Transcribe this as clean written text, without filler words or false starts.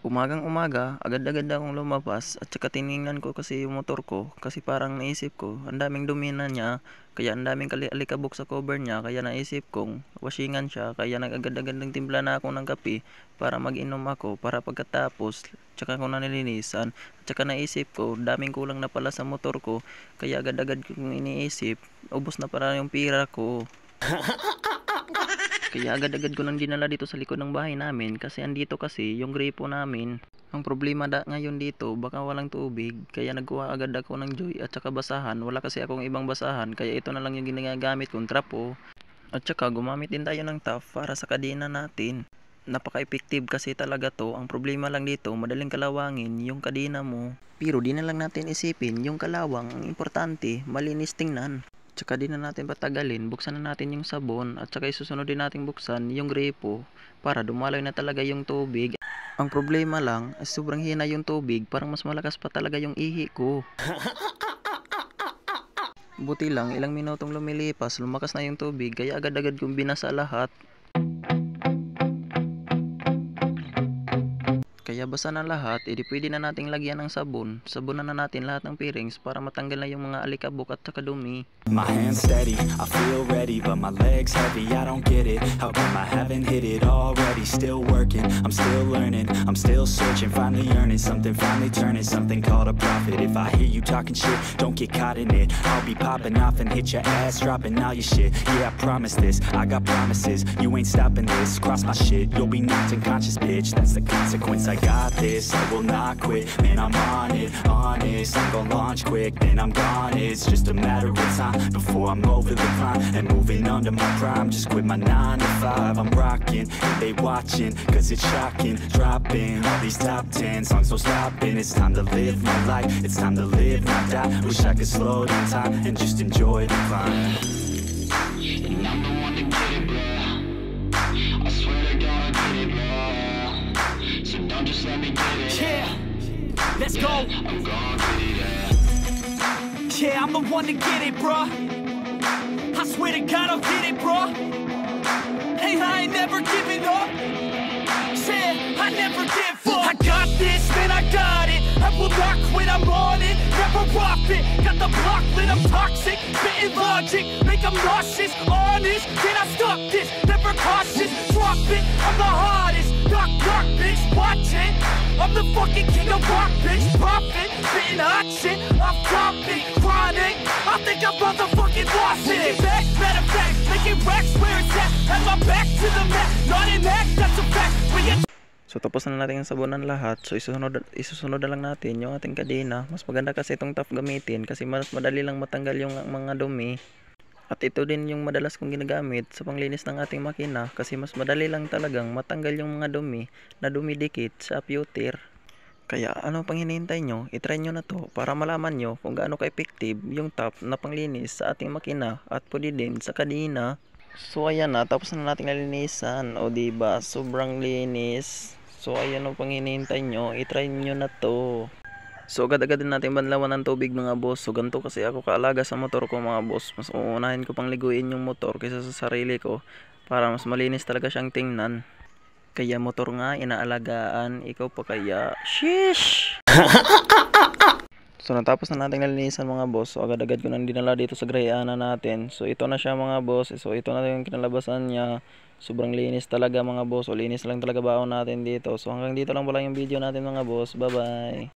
Umagang-umaga, agad-agad akong lumabas at saka tiningnan ko kasi yung motor ko kasi parang naisip ko, ang daming dumi na niya, kaya ang daming alikabok sa cover niya, kaya naisip kong washingan siya, kaya nag-agad-agad ng timpla na ako ng kape para mag-inom ako, para pagkatapos tsaka ko na nilinisan. At saka naisip ko, daming kulang na pala sa motor ko, kaya agad-agad kong iniisip, ubos na pala yung pira ko. Kaya agad-agad ko nang dinala dito sa likod ng bahay namin kasi andito kasi yung gripo namin. Ang problema ngayon dito, baka walang tubig, kaya nagkuha agad ako ng Joy at saka basahan. Wala kasi akong ibang basahan, kaya ito na lang yung ginagamit kong trapo. At saka gumamit din tayo ng towel para sa kadena natin. Napaka-effective kasi talaga to. Ang problema lang dito, madaling kalawangin yung kadena mo. Pero di na lang natin isipin yung kalawang, ang importante, malinis tingnan. Tsaka di na natin patagalin, buksan na natin yung sabon at saka isusunod din natin buksan yung gripo para dumaloy na talaga yung tubig. Ang problema lang, sobrang hina yung tubig, parang mas malakas pa talaga yung ihi ko. Buti lang, ilang minutong lumilipas, lumakas na yung tubig, kaya agad-agad kong binasa lahat. Kaya basa na lahat, edi pwede na nating lagyan ng sabon. Sabunan na natin lahat ng pairings para matanggal na yung mga alikabok at saka dumi. My hands steady, I feel ready, but my legs heavy, I don't get it. How come I haven't hit it already? Still working, I'm still learning, I'm still searching, finally earning something, finally turning something called a profit. If I hear you talking shit, don't get caught in it. I'll be popping off and hit your ass, dropping all your shit. Yeah, I promise this, I got promises, you ain't stopping this. Cross my shit, you'll be knocked unconscious, bitch. That's the consequence, I got this, I will not quit. Man, I'm on it, honest, I'm gon' launch quick, then I'm gone. It's just a matter of time before I'm over the climb and moving under my prime. Just quit my 9 to 5, I'm rocking, they watching, cause it's shocking. Dropping all these top 10 songs, so stopping. It's time to live my life, it's time to live, not die. Wish I could slow down time and just enjoy the climb. And I'm the one to get it, bro. I swear to God I get it, bro. So don't just let me get it. Yeah, let's go. I'm gonna get it, yeah. Yeah, I'm the one to get it, bruh. I swear to God I'll get it, bruh. Hey, I ain't never giving up. Yeah, I never give up. I got this, man, I got it. I will not quit, I'm on it. Never off it. Got the block lit, I'm toxic. Spitting logic, make them nauseous. Honest, can I stop this? Never cautious, drop it. I'm the hottest. Knock, knock, bitch, watch it. I'm the fucking king of rock, bitch. Profit, spitting hot shit. I'm topic, chronic. I think I'm motherfucking lost it. Back, matter of fact, making racks where it's at. Have my back to the mat, not an act, that's a fact. So tapos na natin yung sabunan lahat. So isusunod na lang natin yung ating kadena. Mas maganda kasi itong tough gamitin kasi mas madali lang matanggal yung mga dumi. At ito din yung madalas kong ginagamit sa panglinis ng ating makina kasi mas madali lang talagang matanggal yung mga dumi na dumidikit sa pewter. Kaya ano pang hinihintay nyo? I-try nyo na to para malaman nyo kung gaano ka-effective yung top na panglinis sa ating makina at pwede din sa kadena. So ayan na, tapos na natin nalinisan. O diba, sobrang linis. So ayan o pang hinihintay nyo, i-try nyo na to. So agad-agad din natin banlawan ng tubig mga boss. So ganito kasi ako kaalaga sa motor ko mga boss. Mas uunahin ko pang liguin yung motor kaysa sa sarili ko para mas malinis talaga siyang tingnan. Kaya motor nga inaalagaan, ikaw pa kaya. Sheesh! So natapos na natin nalinisan mga boss. So agad-agad ko nang dinala dito sa grayana natin. So ito na siya mga boss. So ito na yung kinalabasan niya. Sobrang linis talaga mga boss. O linis lang talaga baon natin dito. So hanggang dito lang pala yung video natin mga boss. Bye bye.